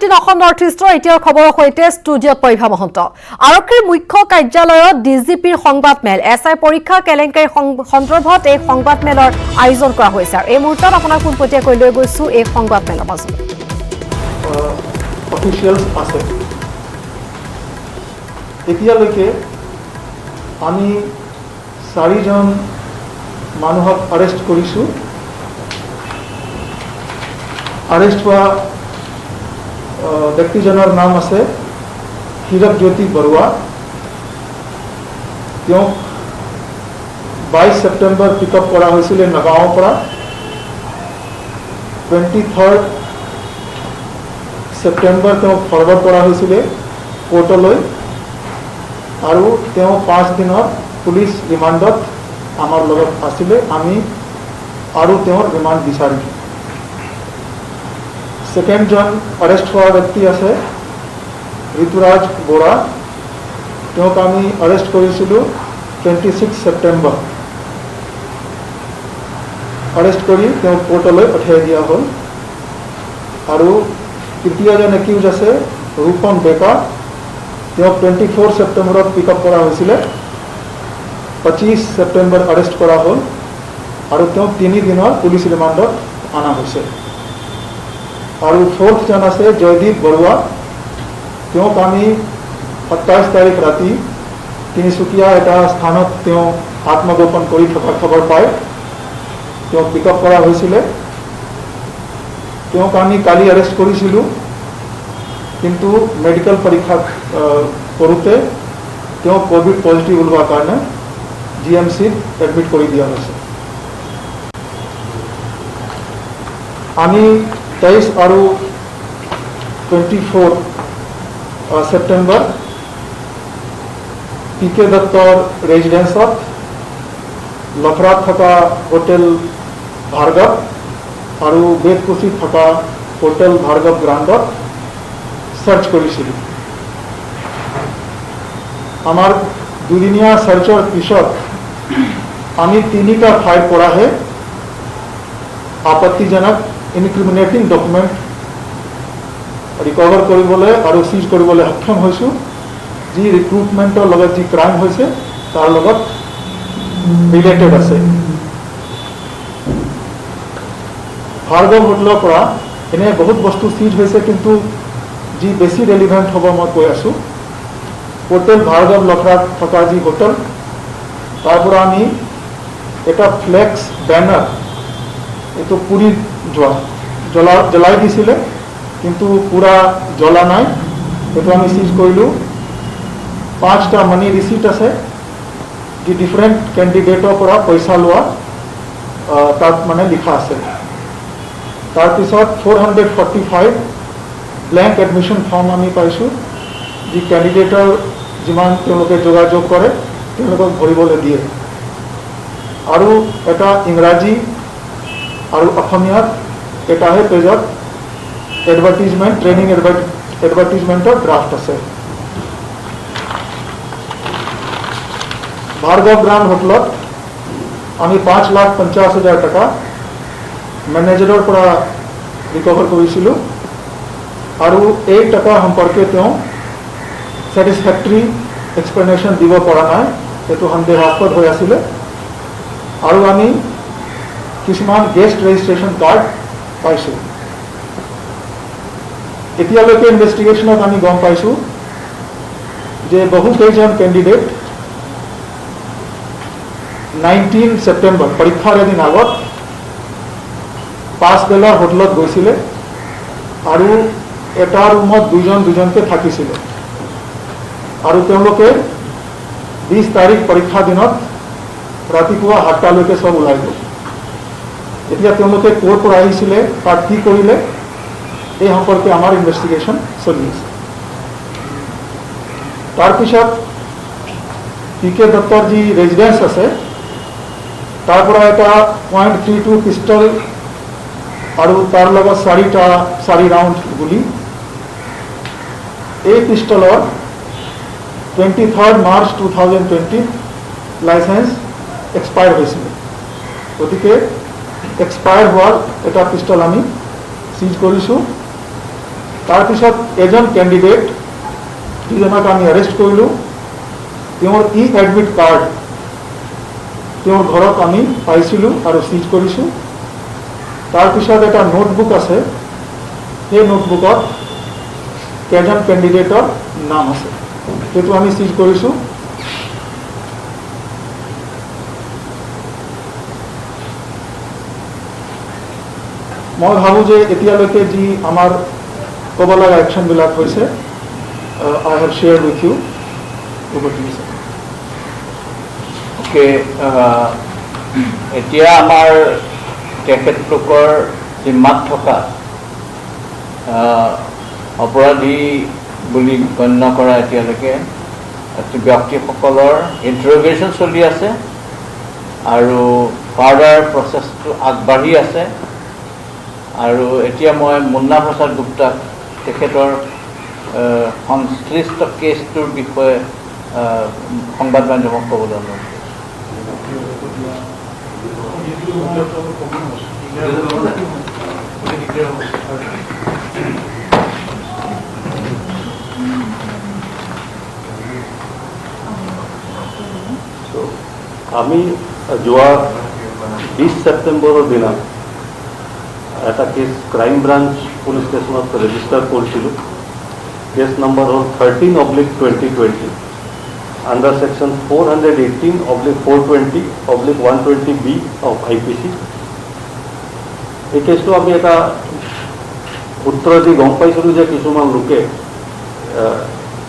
Bulletin Assam north ইষ্টৰ এতিয়াৰ খবৰৰ সৈতে ষ্টুডিঅ'ত পৰিভা মহন্ত। আৰক্ষীৰ মুখ্য কাৰ্যালয়ত ডিজিপিৰ সংবাদমেল এছআই পৰীক্ষা কেলেংকাৰী সন্দৰ্ভত এই সংবাদমেলৰ আয়োজন কৰা হৈছে। এই মুহূৰ্তত আপোনাক পোনপটীয়াকৈ লৈ গৈছো এই সংবাদমেলৰ মাজলৈ। অফিচিয়েলছ আছে এতিয়ালৈকে আমি 4জন মানুহক আৰেষ্ট কৰিছো। আৰেষ্ট হোৱা ব্যক্তিজনৰ নাম আছে হীৰক জ্যোতি বৰুৱা। তেওঁক 22 ছেপ্টেম্বৰ পিক আপ কৰা হৈছিল নগাঁৱৰ পৰা। 23 ছেপ্টেম্বৰ তেওঁক ফৰৱাৰ্ড কৰা হৈছিল কোৰ্টলৈ আৰু তেওঁ 5 দিনৰ পুলিচ ৰিমাণ্ডত আমাৰ লগত আছিলে। আমি আৰু তেওঁৰ ৰিমাণ্ড বিচাৰিম। সেকেন্ডজন আৰেষ্ট হোৱা ব্যক্তি আছে ঋতুৰাজ বৰা। তেওঁক আমি আৰেষ্ট কৰিছিলোঁ 26 ছেপ্টেম্বৰ। আৰেষ্ট কৰি তেওঁক কোৰ্টলৈ পঠিয়াই দিয়া হ'ল। আৰু তৃতীয়জন একিউজ আছে ৰূপম ডেকা। তেওঁক 24 ছেপ্টেম্বৰত পিক আপ কৰা হৈছিলে। 25 ছেপ্টেম্বৰ আৰেষ্ট কৰা হ'ল আৰু তেওঁক 3 দিনৰ পুলিচ ৰিমাণ্ডত অনা হৈছে। আৰু 4জন আছে জয়দীপ বৰুৱা। তেওঁক আমি 27 তাৰিখ ৰাতি তিনিচুকীয়া এটা স্থানত তেওঁ আত্মগোপন কৰি থকা খবৰ পাই তেওঁক পিক আপ কৰা হৈছিলে। তেওঁক আমি কালি আৰেষ্ট কৰিছিলোঁ, কিন্তু মেডিকেল পৰীক্ষা কৰোঁতে তেওঁ কোভিড পজিটিভ ওলোৱাৰ কাৰণে GMCত এডমিট কৰি দিয়া হৈছে। আমি 23 আৰু 24 ছেপ্টেম্বৰ PK দত্তৰ ৰেজিডেন্সত লখৰাত থকা হোটেল ভাৰ্গৱ আৰু বেতকুছিত থকা হোটেল ভাৰ্গৱ গ্ৰাণ্ডত সাৰ্চ কৰিছিলোঁ। আমাৰ দুদিনীয়া সাৰ্চৰ পিছত আমি 3টা ঠাইৰ পৰাহে আপত্তিজনক ইনক্ৰিমিনেটিং ডকুমেণ্ট ৰিকভাৰ কৰিবলৈ আৰু চিজ কৰিবলৈ সক্ষম হৈছোঁ। যি ৰিক্ৰুটমেণ্টৰ লগত যি ক্ৰাইম হৈছে তাৰ লগত ৰিলেটেড আছে। ভাৰ্গৱ হোটেলৰ পৰা এনে বহুত বস্তু চিজ হৈছে, কিন্তু যি বেছি ৰেলিভেণ্ট হ'ব মই কৈ আছোঁ। হোটেল ভাৰ্গৱ লখৰাত থকা যি হোটেল, তাৰ পৰা আমি এটা ফ্লেক্স বেনাৰ এইটো পুৰি জ্বলাই দিছিলে, কিন্তু পুৰা জ্বলা নাই। এইটো আমি চিজ কৰিলোঁ। 5টা মানি ৰিচিট আছে যি ডিফাৰেণ্ট কেণ্ডিডেটৰ পৰা পইচা লোৱা তাত মানে লিখা আছে। তাৰপিছত 445 ব্লেংক এডমিশ্যন ফৰ্ম আমি পাইছোঁ, যি কেণ্ডিডেটৰ যিমান তেওঁলোকে যোগাযোগ কৰে তেওঁলোকক ভৰিবলৈ দিয়ে। আৰু এটা ইংৰাজী আৰু অসমীয়াত এটাহে পেজত এডভাৰটিজমেণ্ট ট্ৰেইনিং এডভাৰটিজমেণ্টৰ ড্ৰাফ্ট আছে। ভাৰ্গৱ গ্ৰাণ্ড হোটেলত আমি 5,50,000 টকা মেনেজাৰৰ পৰা ৰিকভাৰ কৰিছিলোঁ আৰু এই টকা সম্পৰ্কে তেওঁ ছেটিছফেক্টৰী এক্সপ্লেনেশ্যন দিব পৰা নাই, সেইটো সন্দেহাস্পদ হৈ আছিলে। আৰু আমি কিছুমান গেষ্ট ৰেজিষ্ট্ৰেশ্যন কাৰ্ড পাইছোঁ। এতিয়ালৈকে ইনভেষ্টিগেশ্যনত আমি গম পাইছোঁ যে বহুকেইজন কেণ্ডিডেট 19 ছেপ্টেম্বৰ পৰীক্ষাৰ এদিন আগত পাছবেলাৰ হোটেলত গৈছিলে আৰু এটা ৰুমত দুজনকৈ থাকিছিলে। আৰু তেওঁলোকে 20 তাৰিখ পৰীক্ষাৰ দিনত ৰাতিপুৱা 7টালৈকে চব ওলাই গ'ল। এতিয়া তেওঁলোকে ক'ৰ পৰা আহিছিলে, তাত কি কৰিলে, এই সম্পৰ্কে আমাৰ ইনভেষ্টিগেশ্যন চলি আছে। তাৰপিছত PK দত্তৰ যি ৰেজিডেন্স আছে তাৰ পৰা এটা .32 পিষ্টল আৰু তাৰ লগত 4 ৰাউণ্ড গুলি। এই পিষ্টলৰ 23 মাৰ্চ 2020 লাইচেন্স এক্সপায়াৰ হৈছিলে। গতিকে এক্সপায়াৰ হোৱাৰ এটা পিষ্টল আমি চিজ কৰিছোঁ। তাৰপিছত এজন কেণ্ডিডেট যিজনক আমি এৰেষ্ট কৰিলোঁ, তেওঁৰ এডমিট কাৰ্ড তেওঁৰ ঘৰত আমি পাইছিলোঁ আৰু চিজ কৰিছোঁ। তাৰপিছত এটা নোটবুক আছে, সেই নোটবুকত কেইজন কেণ্ডিডেটৰ নাম আছে, সেইটো আমি চিজ কৰিছোঁ। মই ভাবোঁ যে এতিয়ালৈকে যি আমাৰ ক'ব লগা একশ্যনবিলাক হৈছে, I have share with you. Okay, এতিয়া আমাৰ তেখেতলোকৰ জিম্মাত থকা অপৰাধী বুলি গণ্য কৰা এতিয়ালৈকে ব্যক্তিসকলৰ ইণ্টাৰগেশ্যন চলি আছে আৰু ফাৰ্ডাৰ প্ৰচেছটো আগবাঢ়ি আছে। আৰু এতিয়া মই মুন্না প্ৰসাদ গুপ্তাক তেখেতৰ সংশ্লিষ্ট কেছটোৰ বিষয়ে সংবাদ মাধ্যমক ক'বলৈ অনুৰোধ আমি যোৱা 20 ছেপ্টেম্বৰৰ দিনা এটা কেছ ক্ৰাইম ব্ৰাঞ্চ পুলিচ ষ্টেচনত ৰেজিষ্টাৰ কৰিছিলোঁ। কেছ নম্বৰ হ'ল 13/2020 under section 418/420/120B of IPC। এই কেছটো আমি এটা সূত্ৰ দি গম পাইছিলোঁ যে কিছুমান লোকে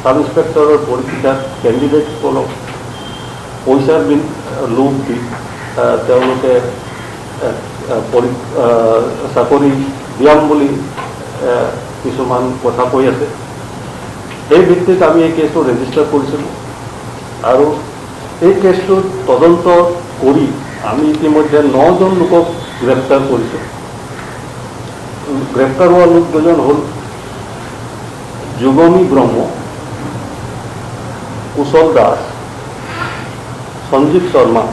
সাব ইন্সপেক্টৰৰ পৰীক্ষাত কেণ্ডিডেটসকলক পইচাৰ লোভ দি তেওঁলোকে চাকৰি দিয়াম বুলি কিছুমান কথা কৈ আছে। সেই ভিত্তিত আমি এই কেছটো ৰেজিষ্টাৰ কৰিছিলোঁ আৰু এই কেছটো তদন্ত কৰি আমি ইতিমধ্যে 9জন লোকক গ্ৰেপ্তাৰ কৰিছোঁ। গ্ৰেপ্তাৰ হোৱা লোক দুজন হ'ল যুগমী ব্ৰহ্ম, কুশল দাস, সঞ্জীৱ শৰ্মা,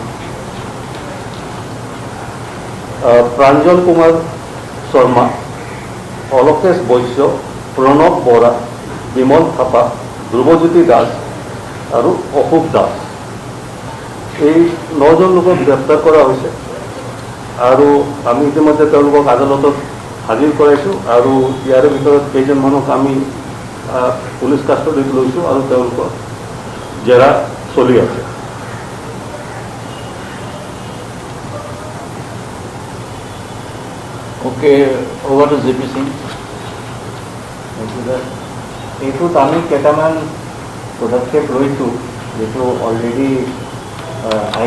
প্ৰাঞ্জল কুমাৰ শৰ্মা, অলকেশ বৈশ্য, প্ৰণৱ বৰা, বিমল থাপা, ধ্ৰুৱজ্যোতি দাস আৰু অশোক দাস। এই 9জন লোকক গ্ৰেপ্তাৰ কৰা হৈছে আৰু আমি ইতিমধ্যে তেওঁলোকক আদালতত হাজিৰ কৰাইছোঁ আৰু ইয়াৰে ভিতৰত কেইজনমানক আমি পুলিচ কাষ্টডিত লৈছোঁ আৰু তেওঁলোকৰ জেৰা চলি আছে। Okay, over to JP Singh. এইটোত আমি কেইটামান পদক্ষেপ লৈছোঁ, যিটো অলৰেডি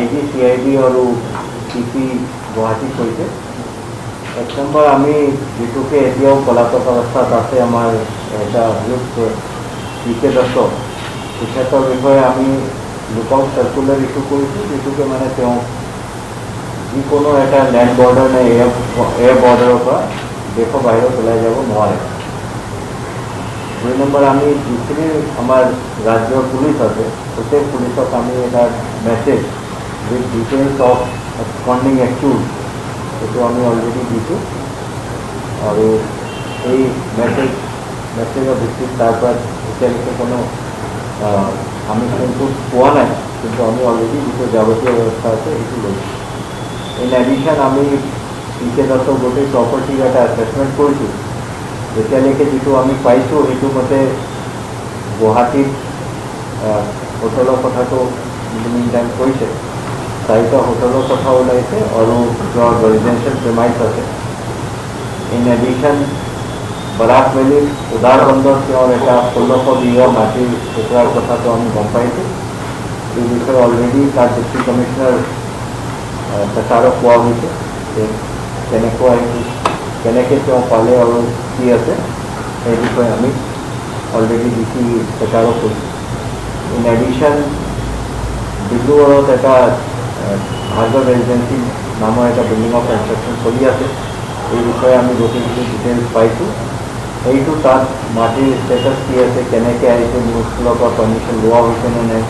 IG, CID আৰু CP গুৱাহাটীত হৈছে। 1 নম্বৰ, আমি যিটোকে এতিয়াও পলাতক অৱস্থাত আছে আমাৰ এটা অভিযুক্ত PK দত্ত, তেখেতৰ বিষয়ে আমি লোকক চাৰ্কুলাৰ ইছ্যু কৰিছোঁ, যিটোকে মানে তেওঁ যিকোনো এটা লেণ্ড বৰ্ডাৰ নে এয়াৰ বৰ্ডাৰৰ পৰা দেশৰ বাহিৰত ওলাই যাব নোৱাৰে। 2 নম্বৰ, আমি যিখিনি আমাৰ ৰাজ্যৰ পুলিচ আছে গোটেই পুলিচক আমি এটা মেছেজ উইথ ডিটেইলছ অফ এক্সপন্ডিং এক্টিউজ সেইটো আমি অলৰেডি দিছোঁ আৰু এই মেছেজৰ ভিত্তিত তাৰ পৰা এতিয়ালৈকে কোনো আমি কিন্তু পোৱা নাই, কিন্তু আমি অলৰেডি যিটো যাৱতীয় ব্যৱস্থা আছে সেইটো লৈছোঁ। ইন এডিশ্যন আমি PK দত্তৰ গোটেই প্ৰপাৰ্টিৰ এটা এছেছমেণ্ট কৰিছোঁ। এতিয়ালৈকে যিটো আমি পাইছোঁ সেইটো মতে গুৱাহাটীত হোটেলৰ কথাটো মিন টাইম কৰিছে, 4টা হোটেলৰ কথা ওলাইছে আৰু য'ৰ ৰেজিডেঞ্চিয়েল প্ৰিমাইচ আছে। ইন এডিশ্যন বৰাক ভেলীত উদাৰখণ্ডত তেওঁৰ এটা 1600 বিঘা মাটিৰ টুকুৰাৰ কথাটো আমি গম পাইছোঁ। এই বিষয়ে অলৰেডি তাত ডিষ্ট্ৰিক্ট কমিশ্যনাৰ পেচাৰক কোৱা হৈছে যে কেনেকৈ তেওঁ পালে আৰু কি আছে সেই বিষয়ে আমি অলৰেডি DC পেচাৰক কৰিছোঁ। ইন এডিশ্যন ডিব্ৰুগড়ত এটা ভাৰ্গৱ ৰেজিডেঞ্চি নামৰ এটা বিল্ডিঙৰ কনষ্ট্ৰাকশ্যন চলি আছে। এই বিষয়ে আমি গোটেইখিনি ডিটেইলছ পাইছোঁ। সেইটো তাত মাটিৰ ষ্টেটাছ কি আছে, কেনেকৈ আহিছে, নিউজফুলৰ পৰা পাৰ্মিশ্যন লোৱা হৈছে নে নাই,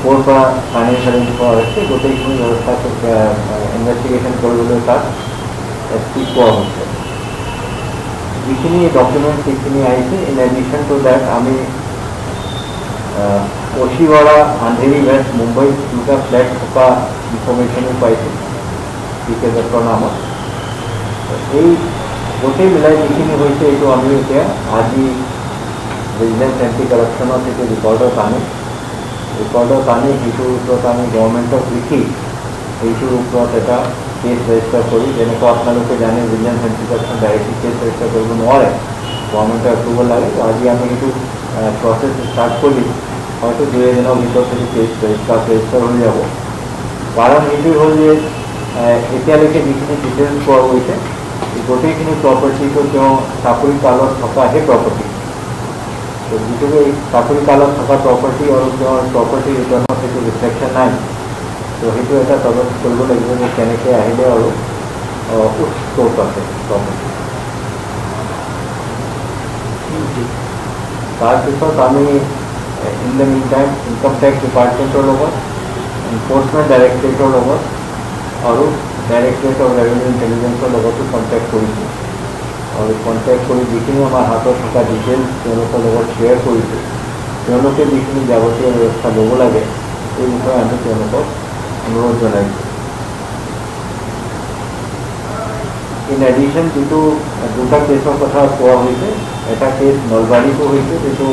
ক'ৰ পৰা ফাইনেন্স এৰেঞ্জ কৰা হৈছে, গোটেইখিনি ব্যৱস্থাটো ইনভেষ্টিগেশ্যন কৰিবলৈ তাত SP কোৱা হৈছে। যিখিনি ডকুমেণ্ট সেইখিনি আহিছে। ইন এডিশ্যন টু ডেট আমি ওশিৱাৰা, আন্ধেৰী ৱেষ্ট, মুম্বাইত দুটা ফ্লেট থকা ইনফৰ্মেশ্যনো পাইছোঁ পিকে দত্তৰ নামত। এই গোটেই মিলাই যিখিনি হৈছে এইটো আমি এতিয়া আজি ভিজিলেন্স এণ্টি কাৰাপশ্যনত এইটো ৰিপৰ্টত আনিম। সেইটোৰ ওপৰত আমি গভৰ্ণমেণ্টক লিখি সেইটোৰ ওপৰত এটা কেছ ৰেজিষ্টাৰ কৰি, যেনেকুৱা আপোনালোকে জানে vigilance anti corruption directly case register কৰিব নোৱাৰে, গভৰ্ণমেণ্টৰ এপ্ৰুভেল লাগে। তো আজি আমি সেইটো প্ৰচেছ ষ্টাৰ্ট কৰি হয়তো 2 এদিনৰ ভিতৰত সেইটো কেছ ৰেজিষ্টাৰ হৈ যাব। কাৰণ সেইটো হ'ল যে এতিয়ালৈকে যিখিনি ডিটেইলছ পোৱা গৈছে গোটেইখিনি প্ৰপাৰ্টিটো তেওঁ চাকৰি কালত থকা সেই প্ৰপাৰ্টি, তো যিটো এই চাকৰি কালত থকা প্ৰপাৰ্টি আৰু তেওঁৰ প্ৰপাৰ্টি ৰিটাৰ্ণত সেইটো ৰিফ্লেকশ্যন নাই। তো সেইটো এটা তদন্ত কৰিব লাগিব যে কেনেকৈ আহিলে আৰু উৎস আছে প্ৰপাৰ্টি। তাৰপিছত আমি in the mean time income tax ডিপাৰ্টমেণ্টৰ লগত, এনফৰ্চমেণ্ট ডাইৰেক্টৰেটৰ লগত আৰু ডাইৰেক্টৰেট অফ ৰেভিনিউ ইণ্টেলিজেন্সৰ লগতো কণ্টেক্ট কৰিছোঁ। আৰু কণ্টেক্ট কৰি যিখিনি আমাৰ হাতত থকা ডিটেইলছ তেওঁলোকৰ লগত শ্বেয়াৰ কৰিছোঁ, তেওঁলোকে যিখিনি যাৱতীয় ব্যৱস্থা ল'ব লাগে এই বিষয়ে আমি তেওঁলোকক অনুৰোধ জনাইছোঁ। ইন এডিশ্যন যিটো দুটা কেছৰ কথা কোৱা হৈছে, এটা কেছ নলবাৰীতো হৈছে, যিটো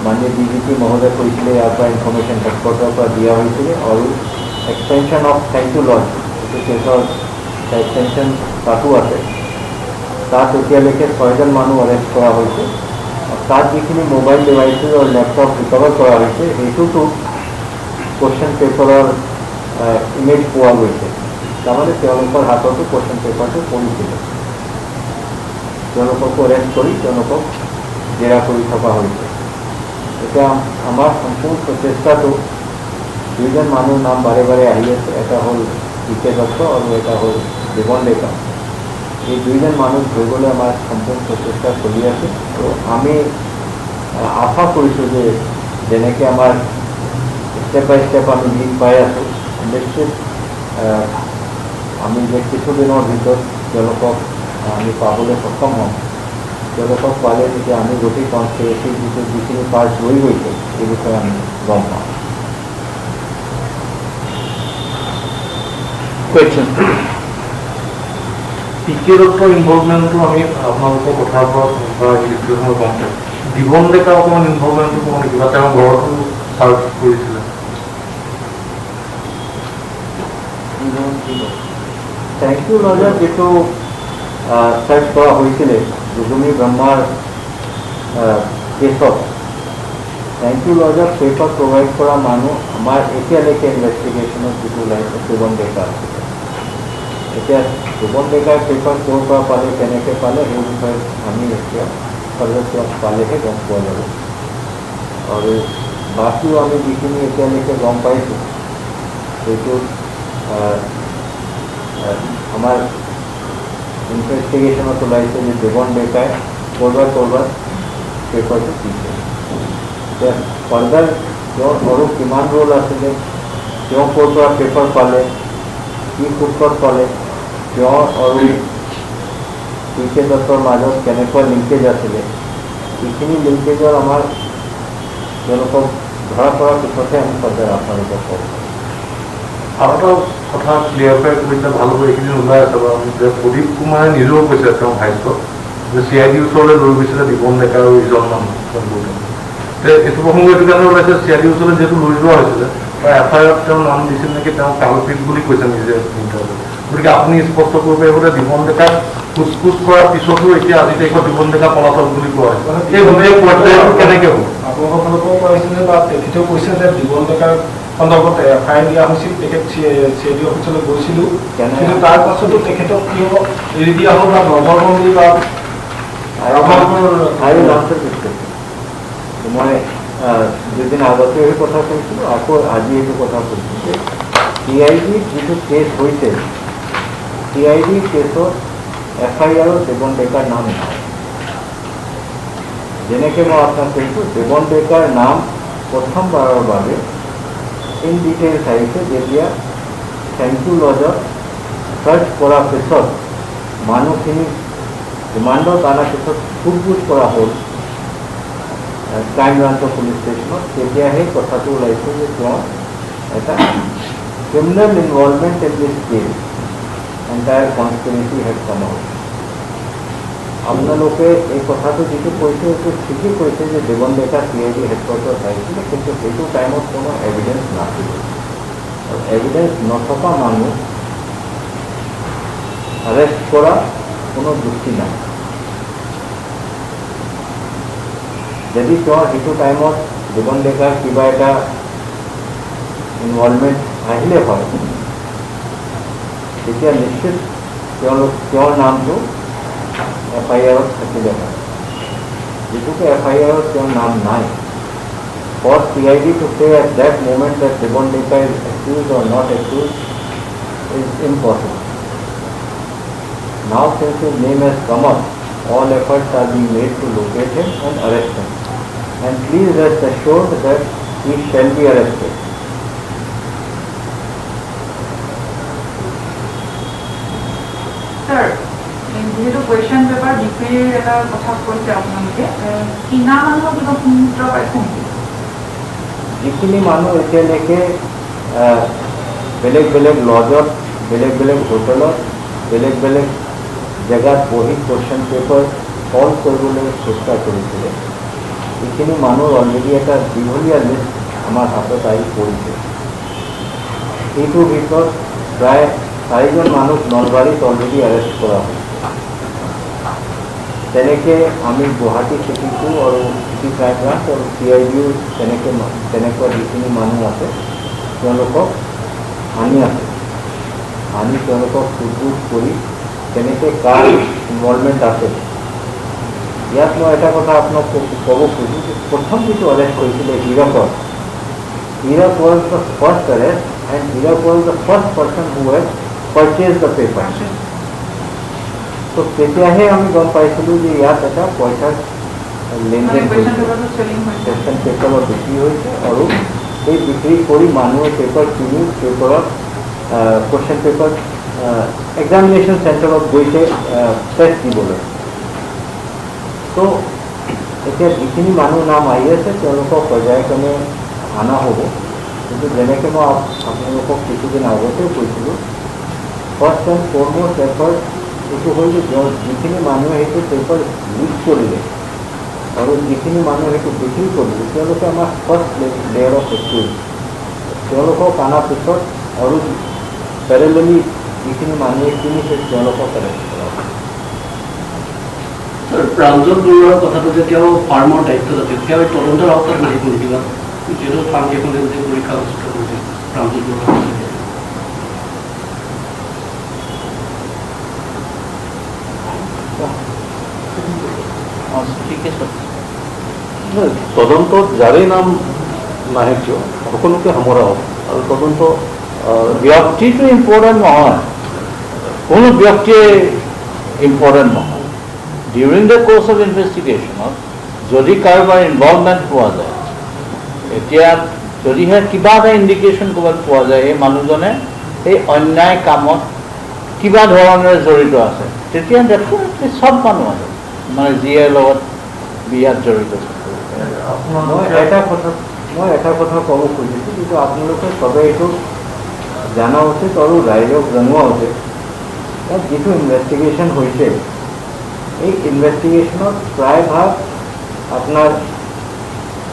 মাননীয় DGP মহোদয়ে কৈছিলে ইয়াৰ পৰা ইনফৰ্মেশ্যন হেডকোৱাৰ্টাৰৰ পৰা দিয়া হৈছিলে, আৰু এক্সটেনশ্যন অফ থেংক ইউ লজ এইটো কেছৰ এক্সটেনশ্যন তাতো আছে। তাত এতিয়ালৈকে 6জন মানুহ এৰেষ্ট কৰা হৈছে। তাত যিখিনি মোবাইল ডিভাইচেছ আৰু লেপটপ ৰিকভাৰ কৰা হৈছে সেইটোতো কুৱেশ্যন পেপাৰৰ ইমেজ পোৱা গৈছে, তাৰমানে তেওঁলোকৰ হাততো কুৱেশ্যন পেপাৰটো পৰিছিলে। তেওঁলোককো এৰেষ্ট কৰি তেওঁলোকক জেৰা কৰি থকা হৈছে। এতিয়া আমাৰ সম্পূৰ্ণ প্ৰচেষ্টাটো 2জন মানুহৰ নাম বাৰে বাৰে আহি আছে, এটা হ'ল পিকে দত্ত আৰু এটা হ'ল জীৱন ডেকা। এই 2জন মানুহ ধৰিবলৈ আমাৰ সম্পূৰ্ণ প্ৰচেষ্টা চলি আছে। তো আমি আশা কৰিছোঁ যে যেনেকৈ আমাৰ ষ্টেপ বাই ষ্টেপ আমি লিড পাই আছোঁ, নিশ্চিত আমি যে কিছুদিনৰ ভিতৰত তেওঁলোকক আমি পাবলৈ সক্ষম হ'ম। তেওঁলোকক পালে তেতিয়া আমি গোটেই কনস্পিৰেচিৰ যিখিনি পাৰ্ট ৰৈ গৈছে এই বিষয়ে আমি গম পাম। কুৱেশ্যন পিকে দত্তৰ ইনভলভমেণ্টটো আমি আপোনালোকৰ কথাৰ পৰা গম পাওঁ। জীৱন ডেকা অকণমান ইনভলভমেণ্টটো কওঁ নেকি, বা তেওঁ ঘৰতো চাৰ্চ কৰিছিলে? থেংক ইউ লজত যিটো চাৰ্চ কৰা হৈছিলে ৰুজুমি ব্ৰহ্মাৰ কেছত, থেংক ইউ লজত পেপাৰ প্ৰভাইড কৰা মানুহ আমাৰ এতিয়ালৈকে ইনভেষ্টিগেশ্যনত যিটো ওলাইছে জীৱন ডেকা আছিলে। এতিয়া জীৱন ডেকাৰ পেপাৰ ক'ৰ পৰা পালে, কেনেকৈ পালে সেই বিষয়ে আমি এতিয়া সদস্যক পালেহে গম পোৱা যাব। আৰু বাকীও আমি যিখিনি এতিয়ালৈকে গম পাইছোঁ সেইটোত আমাৰ ইনভেষ্টিগেশ্যনত ওলাইছে যে জীৱন ডেকাই ক'ৰবাত পেপাৰটো দিছে। এতিয়া ফাৰ্ডাৰ তেওঁৰ আৰু কিমান ৰোল আছিলে, তেওঁ ক'ৰ পৰা পেপাৰ পালে, কি সূত্ৰত পালে, তেওঁৰ আৰু পিকে দত্তৰ মাজত কেনেকুৱা লিংকেজ আছিলে, এইখিনি লিংকেজৰ আমাৰ তেওঁলোকক ধৰা কৰাৰ পিছতহে আমি ফাৰ্ডাৰ আপোনালোকক কওঁ। আৰু এটা কথা ক্লিয়াৰফাই কৰিলে ভাল হ'ব, এইখিনি ওলাই আছে বাৰু যে প্ৰদীপ কুমাৰে নিজেও কৈছে তেওঁ ভাষ্যত যে CID ওচৰলৈ লৈ গৈছিলে জীৱন ডেকা আৰু ইজন মানুহ। এইটো প্ৰসংগ এইটো কাৰণে ওলাইছে, CID ওচৰলৈ যিহেতু লৈ যোৱা হৈছিলে বা FIR-ত তেওঁৰ নাম দিছিল নেকি, তেওঁ কালপিত বুলি কৈছে নিজে ইণ্টাৰভিউত। গতিকে আপুনি স্পষ্ট কৰিব পাৰিব যে জীৱন ডেকাক সোধ কৰাৰ পিছতো এতিয়া আজি তাৰিখত জীৱন ডেকা পলাতক বুলি কোৱা হৈছে। এই গোটেই পৰ্যায়টো কেনেকৈ হ'ব? আপোনালোকেও কৈছিলে বা তেখেতেও কৈছে যে জীৱন ডেকাৰ সন্দৰ্ভত FIR দিয়া হৈছিল, তেখেত CID অফিচলৈ গৈছিলোঁ, কিন্তু তাৰ পাছতো তেখেতক কিয় এৰি দিয়া হ'ল বা নজৰবন্দী বা মই দুদিন আগতে এই কথা কৈছিলোঁ, আকৌ আজি এইটো কথা কৈছোঁ যে CID যিটো কেছ হৈছে, CID কেছত FIR-ত জীৱন ডেকাৰ নাম নাই। যেনেকৈ মই আপোনাক কৈছোঁ, জীৱন ডেকাৰ নাম প্ৰথমবাৰৰ বাবে ইন ডিটেইলছ আহিছে যেতিয়া থেংক ইউ লজত চাৰ্চ কৰাৰ পিছত মানুহখিনি ৰিমাণ্ডত অনাৰ পিছত সোধপোছ কৰা হ'ল ক্ৰাইম ব্ৰাঞ্চৰ পুলিচ ষ্টেচনত, তেতিয়াহে কথাটো ওলাইছে যে তেওঁ এটা criminal involvement in this case, entire conspiracy had come out. আপোনালোকে এই কথাটো যিটো কৈছে সেইটো ঠিকেই কৈছে যে দেৱন ডেকা CID হেডকোৱাৰ্টাৰত আহিছিলে, কিন্তু সেইটো টাইমত কোনো এভিডেঞ্চ নাছিল। আৰু এভিডেঞ্চ নথকা মানুহ এৰেষ্ট কৰা কোনো যুক্তি নাই। যদি তেওঁ সেইটো টাইমত দেৱন ডেকাৰ কিবা এটা ইনভলভমেণ্ট আহিলে হয়, তেতিয়া নিশ্চিত তেওঁৰ নামটো FIR-ত থাকিলে হয়, যিটোকে FIR-ত তেওঁৰ নাম নাই। For CID to say at that moment that Devon Deka is accused or not accused is impossible. Now since his name has come up, all efforts are being made to locate him and arrest him. And please rest assured that he shall be arrested. Sir, যেহেতু question paper ডিপির এটা কথা কৈছে আপোনালোকে, কিনা মানুহৰ কিবা সূত্ৰ পাইছে নেকি? যিখিনি মানুহ এতিয়ালৈকে বেলেগ বেলেগ লজত, বেলেগ বেলেগ হোটেলত, বেলেগ বেলেগ জেগাত বহি কোয়েশ্চন পেপাৰ সলভ কৰিবলৈ চেষ্টা কৰিছিলে, এইখিনি মানুহৰ অলৰেডি এটা দীঘলীয়া লিষ্ট আমাৰ হাতত আহি পৰিছে। এইটোৰ ভিতৰত প্ৰায় 4জন মানুহ নলবাৰীত অলৰেডি এৰেষ্ট কৰা হৈছে। তেনেকৈ আমি গুৱাহাটী চিটিটো আৰু চিটি ক্ৰাইম ব্ৰাঞ্চ আৰু CID-ও তেনেকুৱা যিখিনি মানুহ আছে তেওঁলোকক আনি তেওঁলোকক সোধপোছ কৰি তেনেকৈ কাৰ ইনভলভমেণ্ট আছে। ইয়াত মই এটা কথা আপোনাক ক'ব খোজোঁ যে প্ৰথম যিটো এৰেষ্ট কৰিছিলে হিৰকত, Hirak was the first arrest and Hirak was the first person who has purchase the paper. তো তেতিয়াহে আমি গম পাইছিলোঁ যে ইয়াত এটা পইচাৰ লেনদেন কোয়েশ্চন পেপাৰত বিক্ৰী হৈছে, আৰু সেই বিক্ৰী কৰি মানুহে পেপাৰ কিনি পেপাৰত কোয়েশ্চন পেপাৰ এক্সামিনেশ্যন চেণ্টাৰত গৈছে টেষ্ট দিবলৈ। তো এতিয়া যিখিনি মানুহ নাম আহি আছে তেওঁলোকক পৰ্যায়ক্ৰমে অনা হ'ব, কিন্তু যেনেকৈ মই আপোনালোকক কিছুদিন আগতেও কৈছিলোঁ, ফাৰ্ষ্ট এণ্ড ফৰমষ্ট এফাৰ্ট এইটো হ'ল যে যিখিনি মানুহে সেইটো পেপাৰ লিক কৰিলে আৰু যিখিনি মানুহে সেইটো বিক্ৰী কৰিলে তেওঁলোকে আমাৰ ফাৰ্ষ্ট লেয়াৰ অফ এক্সকিউজ, তেওঁলোকক অনাৰ পিছত আৰু পেৰেলেলি যিখিনি মানুহে কিনিছে তেওঁলোকক এৰেষ্ট কৰা হয়। প্ৰাঞ্জল বৰুৱাৰ কথাটো যে তেওঁ ফাৰ্মৰ দায়িত্বত আছিল, তেওঁ তদন্তৰ আওতাত নাহিব নেকি? যিহেতু ফাৰ্মকেইখনে যে পৰীক্ষা অনুষ্ঠিত কৰিছে প্ৰাঞ্জল বৰুৱাৰ তদন্তত যাৰেই নাম নাহে কিয় সকলোকে সামৰা হ'ব। আৰু তদন্ত ব্যক্তিটো ইম্পৰ্টেণ্ট নহয়, কোনো ব্যক্তিয়ে ইম্পৰ্টেণ্ট নহয়। ডিউৰিং দ্য কোৰ্চ অফ ইনভেষ্টিগেশ্যনত যদি কাৰোবাৰ ইনভলভমেণ্ট পোৱা যায়, এতিয়া যদিহে কিবা এটা ইণ্ডিকেশ্যন ক'ৰবাত পোৱা যায় এই মানুহজনে এই অন্যায় কামত কিবা ধৰণেৰে জড়িত আছে, তেতিয়া ডেফিনেটলি চব মানুহ আছে মানে যিয়ে লগত বিয়াত জড়িত। মই এটা কথা ক'ব খুজিছোঁ, কিন্তু আপোনালোকে চবেই এইটো জনা উচিত আৰু ৰাইজক জনোৱা উচিত। ইয়াত যিটো ইনভেষ্টিগেশ্যন হৈছে এই ইনভেষ্টিগেশ্যনত প্ৰায়ভাগ আপোনাৰ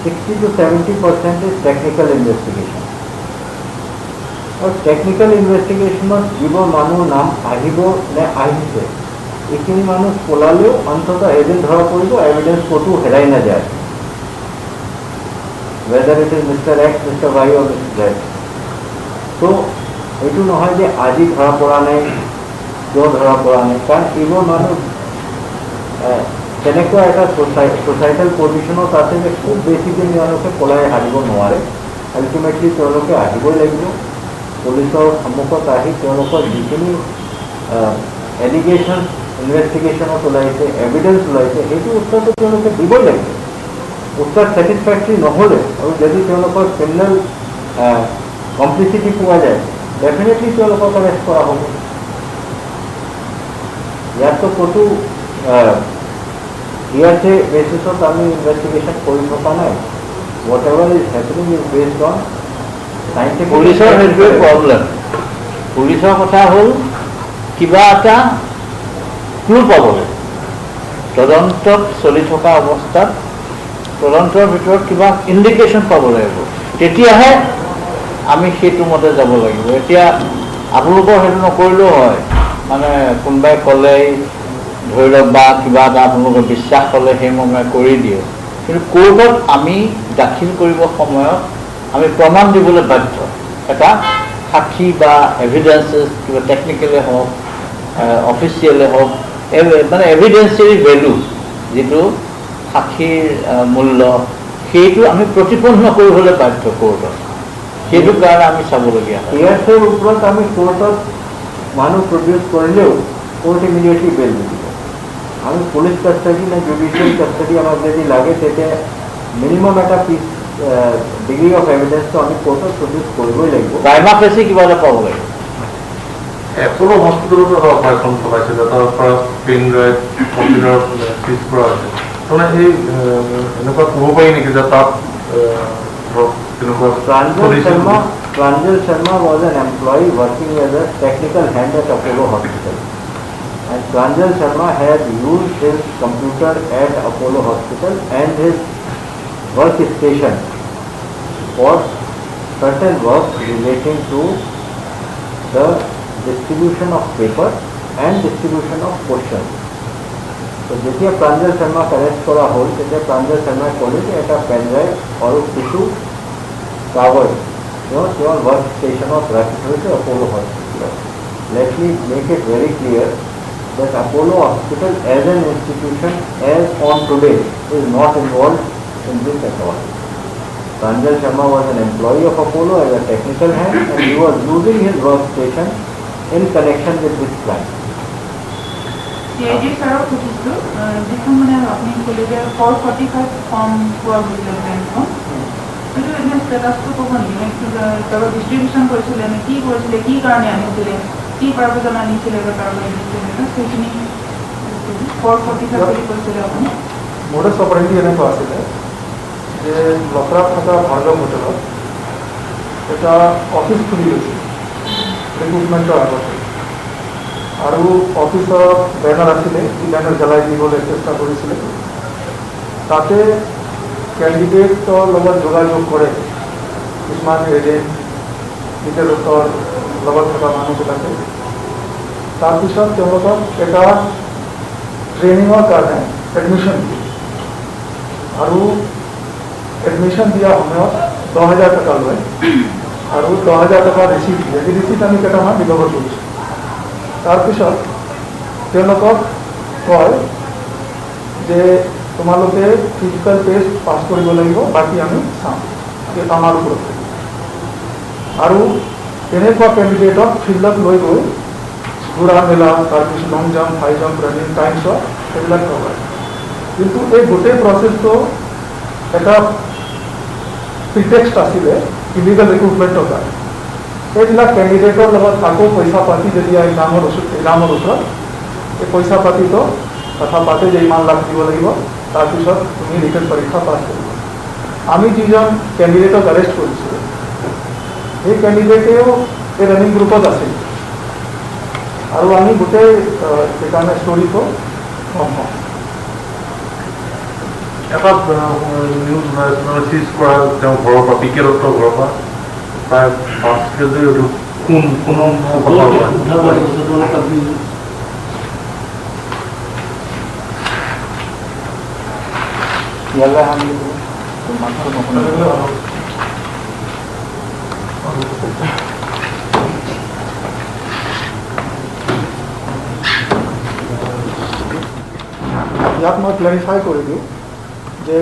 60 to 70% ইজ টেকনিকেল ইনভেষ্টিগেশ্যন। আৰু টেকনিকেল ইনভেষ্টিগেশ্যনত যিবোৰ মানুহৰ নাম আহিব নে আহিছে এইখিনি মানুহ পলালেও অন্ততঃ এদিন ধৰা পৰিব, এভিডেঞ্চ ক'তো হেৰাই নাযায়, whether it is Mr. X, Mr. Y or Mr. Z. তো এইটো নহয় যে আজি ধৰা পৰা নাই কিয় ধৰা পৰা নাই, কাৰণ এইবোৰ মানুহ তেনেকুৱা এটা ছ'চাইটেল পজিশ্যনত আছে যে খুব বেছিকৈ তেওঁলোকে পলাই হাৰিব নোৱাৰে। আল্টিমেটলি তেওঁলোকে আহিবই লাগিব, পুলিচৰ সন্মুখত আহি তেওঁলোকৰ যিখিনি এলিগেশ্যন ইনভেষ্টিগেশ্যনত ওলাইছে, এভিডেঞ্চ ওলাইছে, সেইটো উত্তৰটো তেওঁলোকে দিবই লাগিব। উত্তৰ ছেটিছফেক্টৰী নহ'লে আৰু যদি তেওঁলোকৰ ক্ৰিমিনেল কমপ্লিচিটি পোৱা যায় ডেফিনেটলি তেওঁলোকক এৰেষ্ট কৰা হ'ব। ইয়াততো ক'তো হিয়াৰছে বেচিছত আমি ইনভেষ্টিগেশ্যন কৰি থকা নাই। Whatever is happening is based on scientific. পুলিচৰ সেইটোৱে প্ৰব্লেম। পুলিচৰ কথা হ'ল কিবা এটা ক্লু পাব লাগে। তদন্তত চলি থকা অৱস্থাত তদন্তৰ ভিতৰত কিবা ইণ্ডিকেশ্যন পাব লাগিব, তেতিয়াহে আমি সেইটো মতে যাব লাগিব। এতিয়া আপোনালোকৰ সেইটো নকৰিলেও হয়, মানে কোনোবাই ক'লেই ধৰি লওক বা কিবা এটা আপোনালোকে বিশ্বাস হ'লে সেই মৰ্মে কৰি দিয়ে, কিন্তু কোৰ্টত আমি দাখিল কৰিব সময়ত আমি প্ৰমাণ দিবলৈ বাধ্য। এটা সাক্ষী বা এভিডেন্সেছ কিবা টেকনিকেলে হওক অফিচিয়েলে হওক, মানে এভিডেঞ্চিয়েৰী ভেলু যিটো সাক্ষীৰ মূল্য, সেইটো আমি প্ৰতিপন্ন কৰিবলৈ বাধ্য কোৰ্টত। সেইটো কাৰণে আমি চাবলগীয়া হয়। হিয়াৰছেৰ ওপৰত আমি কোৰ্টত মানুহ প্ৰডিউচ কৰিলেও কোৰ্ট ইমিডিয়েটলি বেল দি দিব। আমি পুলিচ কাষ্টাডি নে জুডিচিয়েল কাষ্টাডি আমাক যদি লাগে, তেতিয়া মিনিমাম এটা পিছ ডিগ্ৰী অফ এভিডেন্সটো আমি কোৰ্টত প্ৰডিউচ কৰিবই লাগিব। প্ৰাইমা ফেচি কিবা এটা পাব লাগিব। এপ'লো হস্পিটেলতো এটা অপাৰেশ্যন চলাইছিলে, তাৰ পৰা পেইন ড্ৰাইভ কম্পিউটাৰ ফিজ কৰা হৈছে। তাৰমানে এই এনেকুৱা ক'ব পাৰি নেকি যে তাত ধৰক তেনেকুৱা Pranjal Sharma was an employee working as a technical hand at Apollo Hospital. And Pranjal Sharma had used his computer at Apollo Hospital and his workstation for certain work relating to the distribution of paper and distribution of questions. So যেতিয়া Pranjal Sharma arrest কৰা হ'ল, তেতিয়া Pranjal Sharma ক'লে যে এটা PAN drive আৰু কিছু কাগজ তেওঁৰ ৱৰ্ক ষ্টেচনত ৰাখি থৈছে Apollo Hospital. Let me make it very clear that Apollo Hospital as an institution as on today is not involved in this at all. Pranjal Sharma was an employee of Apollo as a technical hand, and he was using his workstation in connection with this client. CID ছাৰক সুধিছোঁ, যিখন মানে আপুনি ক'লে যে 445 form পোৱা গৈছিলে বেংকখন, সেইটো এনে ষ্টেটাছটো ক'ব নেকি? কাৰোবাৰ ডিষ্ট্ৰিবিউশ্যন কৰিছিলে নে কি কৰিছিলে, কি কাৰণে আনিছিলে, কি পাৰ্পজত আনিছিলে বা কাৰোবাৰ ডিষ্ট্ৰিবিউশ্যন, সেইখিনি 445 বুলি কৈছিলে আপুনি। মোডাছ অপাৰেণ্ডি এনেকুৱা আছিলে যে লখৰাত থকা ভাৰ্গৱ হোটেলত এটা অফিচ খুলি লৈছিল ৰিক্ৰুটমেণ্টৰ আগতে, আৰু অফিচত বেনাৰ আছিলে, যি বেনাৰ জ্বলাই দিবলৈ চেষ্টা কৰিছিলে। তাতে কেণ্ডিডেটৰ লগত যোগাযোগ কৰে কিছুমান এজেণ্ট, ডিটেইলছৰ লগত থকা মানুহবিলাকে। তাৰপিছত তেওঁলোকক এটা ট্ৰেইনিঙৰ কাৰণে এডমিশ্যন দিয়ে, আৰু এডমিশ্যন দিয়া সময়ত 10,000 টকা লয়, আৰু 10,000 টকা ৰিচিপ্ট দিয়ে। এই ৰিচিপ্ট আমি কেইটামান ব্যৱহাৰ কৰিছোঁ। তাৰপিছত তেওঁলোকক কয় যে তোমালোকে ফিজিকেল টেষ্ট পাছ কৰিব লাগিব, বাকী আমি চাম, সেইটো আমাৰ ওপৰত। আৰু তেনেকুৱা কেণ্ডিডেটক ফিল্ডত লৈ গৈ ঘূৰা মেলা, তাৰপিছত লং জাম্প, হাই জাম্প, ৰানিং, টাইমছত সেইবিলাক কৰোৱায়। কিন্তু এই গোটেই প্ৰচেছটো এটা প্ৰিটেক্সট আছিলে ইলিগেল ৰিক্ৰুটমেণ্টৰ কাৰণে। এইবিলাক কেণ্ডিডেটৰ লগত আকৌ পইচা পাতি যেতিয়া ইনামৰ ওচৰত এই পইচা পাতিটো কথা পাতে যে ইমান লাখ দিব লাগিব, তাৰপিছত তুমি ৰিটেন পৰীক্ষা পাছ কৰিব। আমি যিজন কেণ্ডিডেটক এৰেষ্ট কৰিছোঁ, সেই কেণ্ডিডেটেও এই ৰানিং গ্ৰুপত আছিল, আৰু আমি গোটেই সেইকাৰণে ষ্টৰিটো গম পাওঁ। এটা নিউজ চিজ কৰা তেওঁ ঘৰৰ পৰা, পিকে দত্তৰ ঘৰৰ পৰা প্ৰায় 5 কেজি কোনো ইয়ালৈ আমি ইয়াত মই ক্লেৰিফাই কৰি দিওঁ যে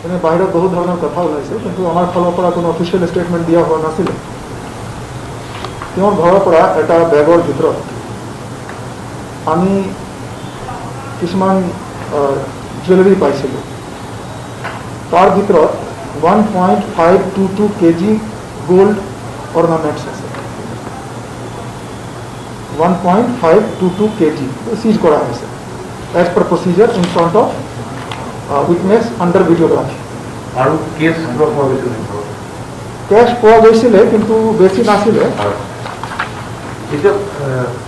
এনে বাহিৰত বহুত ধৰণৰ কথা ওলাইছে, কিন্তু আমাৰ ফালৰ পৰা কোনো অফিচিয়েল ষ্টেটমেণ্ট দিয়া হোৱা নাছিলে। তেওঁৰ ঘৰৰ পৰা এটা বেগৰ ভিতৰত আমি কিছুমান জুৱেলাৰী পাইছিলোঁ। তাৰ ভিতৰত 1.522 kg গোল্ড অৰ্নামেণ্টছ আছে। 1.522 kg চিজ কৰা হৈছে। as per procedure in front of witness under videography. আৰু কেছ কিবা পোৱা গৈছিল নেকি? কেছ পোৱা গৈছিলে কিন্তু বেছি নাছিলে। এতিয়া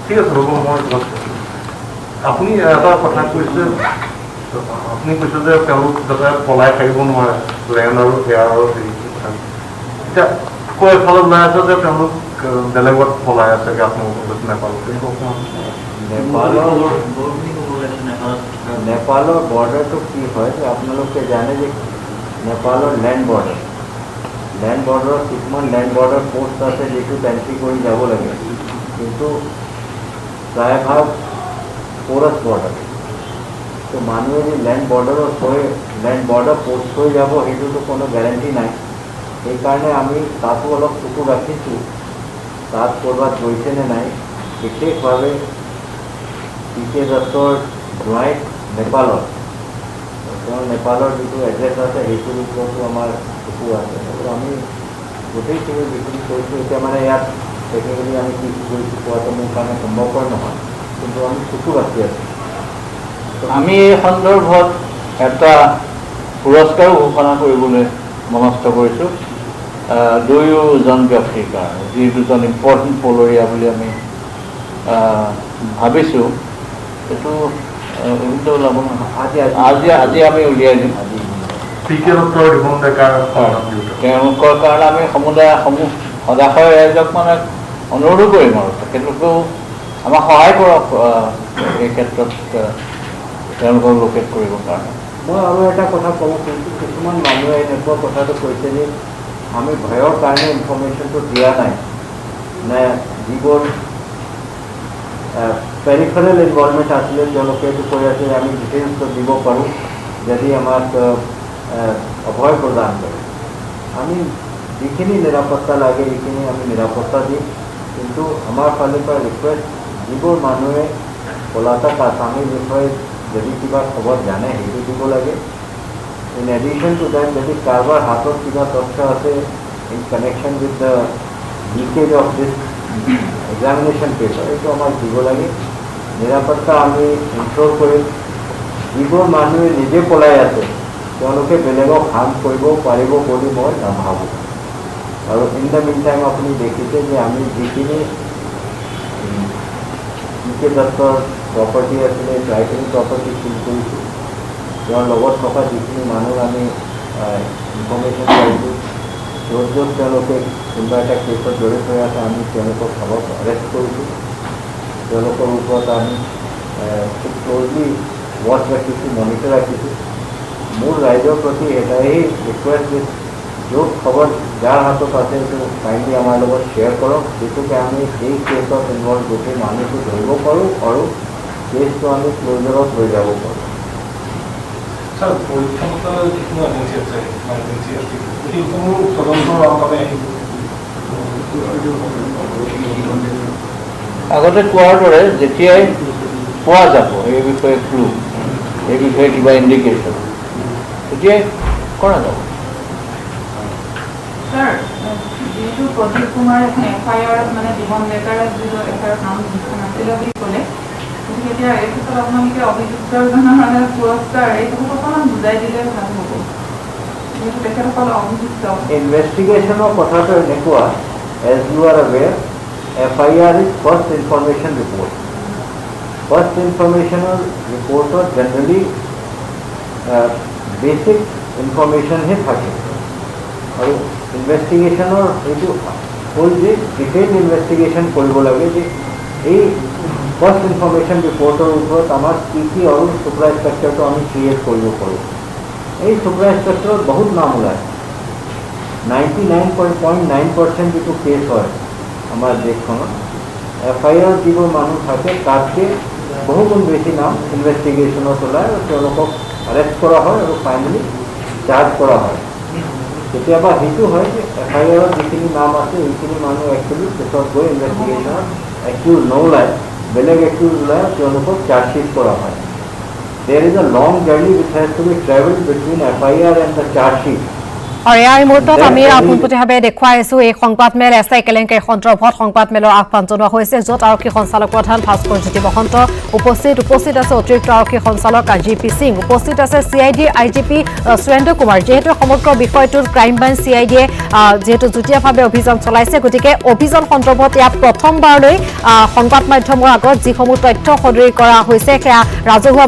ঠিক আছে ৰ'ব, মই আপুনি এটা কথা কৈছে, আপুনি কৈছে যে তেওঁলোক যাতে পলাই থাকিব নোৱাৰে লেণ্ড আৰু এয়াৰৰ হেৰি কথা। এতিয়া কৈ এফালে ওলাই আছে যে তেওঁলোক বেলেগত পলাই আছে আপোনালোকৰ নেপালত। নেপালৰ বৰ্ডাৰটো কি হয় যে আপোনালোকে জানে যে নেপালৰ লেণ্ড বৰ্ডাৰত কিছুমান লেণ্ড বৰ্ডাৰ পোষ্ট আছে যিটোত এণ্ট্ৰি কৰি যাব লাগে, কিন্তু প্ৰায়ভাগ প'ৰাছ বৰ্ডাৰ। তো মানুহে যে লেণ্ড বৰ্ডাৰ পোষ্ট হৈ যাব সেইটোতো কোনো গেৰেণ্টি নাই। সেইকাৰণে আমি তাতো অলপ চকু ৰাখিছোঁ, তাত ক'ৰবাত গৈছে নে নাই। বিশেষভাৱে PK দত্তৰ জোঁৱাইক নেপালৰ, তেওঁৰ নেপালৰ যিটো এড্ৰেছ আছে সেইটোৰ ওপৰতো আমাৰ চকু আছে। আমি গোটেইখিনি যিখিনি কৰিছোঁ, এতিয়া মানে ইয়াত টেকনিকেলি আমি কি কৰিছোঁ কোৱাটো মোৰ কাৰণে সম্ভৱপৰ নহয়, কিন্তু আমি চকু ৰাখি আছোঁ। আমি এই সন্দৰ্ভত এটা পুৰস্কাৰো ঘোষণা কৰিবলৈ মনস্থ কৰিছোঁ দুয়োজন ব্যক্তিৰ কাৰণে, যি দুজন ইম্পৰ্টেণ্ট পলৰীয়া বুলি আমি ভাবিছোঁ। এইটো ওলাব নহয়, আজি আমি উলিয়াই দিম। PK দত্তৰ ৰিমন ডেকাৰ তেওঁলোকৰ কাৰণে আমি সমুদায়সমূহ সদাশয় ৰাইজক মানে অনুৰোধো কৰিম আৰু তেখেতলোকেও আমাক সহায় কৰক এই ক্ষেত্ৰত তেওঁলোকক লোকেট কৰিবৰ কাৰণে। মই আৰু এটা কথা ক'ব খুজিছোঁ, কিছুমান মানুহে এনেকুৱা কথাটো কৈছে যে আমি ভয়ৰ কাৰণে ইনফৰ্মেশ্যনটো দিয়া নাই, নে যিবোৰ পেৰিফেৰেল ইনভলভমেণ্ট আছিলে তেওঁলোকে এইটো কৈ আছে যে আমি ডিটেইলছ দিব পাৰোঁ যদি আমাক অভয় প্ৰদান কৰে। আমি যিখিনি নিৰাপত্তা লাগে সেইখিনি আমি নিৰাপত্তা দিম, কিন্তু আমাৰ ফালৰ পৰা ৰিকুৱেষ্ট যিবোৰ মানুহে পলাতক আসামীৰ বিষয়ে যদি কিবা খবৰ জানে সেইটো দিব লাগে। ইন এডিশ্যন টু দেট যদি কাৰোবাৰ হাতত কিবা তথ্য আছে in connection with the leakage of this examination paper, এইটো আমাক দিব লাগে। নিৰাপত্তা আমি ইনশ্যৰ কৰিম। যিবোৰ মানুহে নিজে পলাই আছে তেওঁলোকে বেলেগক হাৰ্ম কৰিব পাৰিব বুলি মই নাভাবোঁ। আৰু ইন দ্য মিন টাইম আপুনি দেখিছে যে আমি যিখিনি PK দত্তৰ প্ৰপাৰ্টি আছিলে প্ৰায়খিনি প্ৰপাৰ্টি চিজ কৰিছোঁ। তেওঁৰ লগত থকা যিখিনি মানুহ আমি ইনফৰ্মেশ্যন পাইছোঁ, য'ত তেওঁলোকে কোনোবা এটা কেছত জড়িত হৈ আছে আমি তেওঁলোকক অলপ এৰেষ্ট কৰিছোঁ। তেওঁলোকৰ ওপৰত আমি খুব ক্ল'জলি ৱাচ ৰাখিছোঁ, মনিটৰ ৰাখিছোঁ। মোৰ ৰাইজৰ প্ৰতি এটাই ৰিকুৱেষ্ট যে য'ত খবৰ যাৰ হাতত আছে সেইটো কাইণ্ডলি আমাৰ লগত শ্বেয়াৰ কৰক, যিটোকে আমি এই কেছত ইনভল্ভ গোটেই মানুহটো ধৰিব পাৰোঁ আৰু কেছটো আমি ক্ল'জাৰত লৈ যাব পাৰোঁ। ছাৰ, পৰীক্ষামূলক যিখিনি এজেঞ্চি আছে সেইসমূহ তদন্তৰ বাবে আহিব। আগতে কোৱাৰ দৰে যেতিয়াই পোৱা যাব এই বিষয়ে ক্লু, এই বিষয়ে কিবা ইণ্ডিকেশ্যন, তেতিয়াই কৰা যাব। ছাৰ, যিহেতু প্ৰদীপ কুমাৰ এখন FIR মানে জীৱন ডেকাৰে যিটো FIR নাম লিখা নাছিলে বুলি ক'লে, গতিকে এতিয়া এই ক্ষেত্ৰত আপোনালোকে অভিযুক্তজনৰ মানে পুৰস্কাৰ এইটো অকণমান বুজাই দিলে ভাল হ'ব, যিহেতু তেখেতসকল অভিযুক্ত। ইনভেষ্টিগেশ্যনৰ কথাটো এনেকুৱা, as you are aware, FIR is first information report. First ইনফৰ্মেশ্যনৰ ৰিপৰ্টত জেনেৰেলি বেচিক ইনফৰ্মেশ্যনহে থাকে, আৰু ইনভেষ্টিগেশ্যনৰ এইটো হ'ল যে ডিটেইল ইনভেষ্টিগেশ্যন কৰিব লাগে যে এই ফাৰ্ষ্ট ইনফৰ্মেশ্যন ৰিপৰ্টৰ ওপৰত আমাৰ কি আৰু চুপাৰ ষ্ট্ৰাকচাৰটো আমি ক্ৰিয়েট কৰিব পাৰোঁ। এই চুপাৰ ষ্ট্ৰাকচাৰত বহুত নাম ওলায়। 99.9% যিটো কেছ হয় আমাৰ দেশখনত, FIR যিবোৰ মানুহ থাকে তাতকৈ বহুগুণ বেছি নাম ইনভেষ্টিগেশ্যনত ওলায় আৰু তেওঁলোকক এৰেষ্ট কৰা হয় আৰু ফাইনেলি চাৰ্জ কৰা হয়। কেতিয়াবা সেইটো হয় যে FIRত যিখিনি নাম আছে সেইখিনি মানুহ একচুৱেলি পিছত গৈ ইনভেষ্টিগেশ্যনত একিউজ নোলায়, বেলেগ একিউজ ওলায় তেওঁলোকক চাৰ্জশ্বিট কৰা হয়। There is a long journey which has to be travel between FIR and the chargesheet. আৰু এই মুহূৰ্তত আমি পোনপটীয়াভাৱে দেখুৱাই আছো এই সংবাদমেল এছআই কেলেংকাৰী সন্দৰ্ভত সংবাদমেলৰ আহ্বান জনোৱা হৈছে য'ত আৰক্ষী সঞ্চালক প্ৰধান ভাস্কৰ জ্যোতি মহন্ত উপস্থিত আছে অতিৰিক্ত আৰক্ষী সঞ্চালক জি.পি. সিং উপস্থিত আছে CID IGP সুৰেন্দ্ৰ কুমাৰ যিহেতু সমগ্ৰ বিষয়টোত ক্ৰাইম ব্ৰাঞ্চ CIDয়ে যেহেতু যুটীয়াভাৱে অভিযান চলাইছে গতিকে অভিযান সন্দৰ্ভত ইয়াত প্ৰথমবাৰলৈ সংবাদ মাধ্যমৰ আগত যিসমূহ তথ্য সদৰি কৰা হৈছে সেয়া ৰাজহুৱা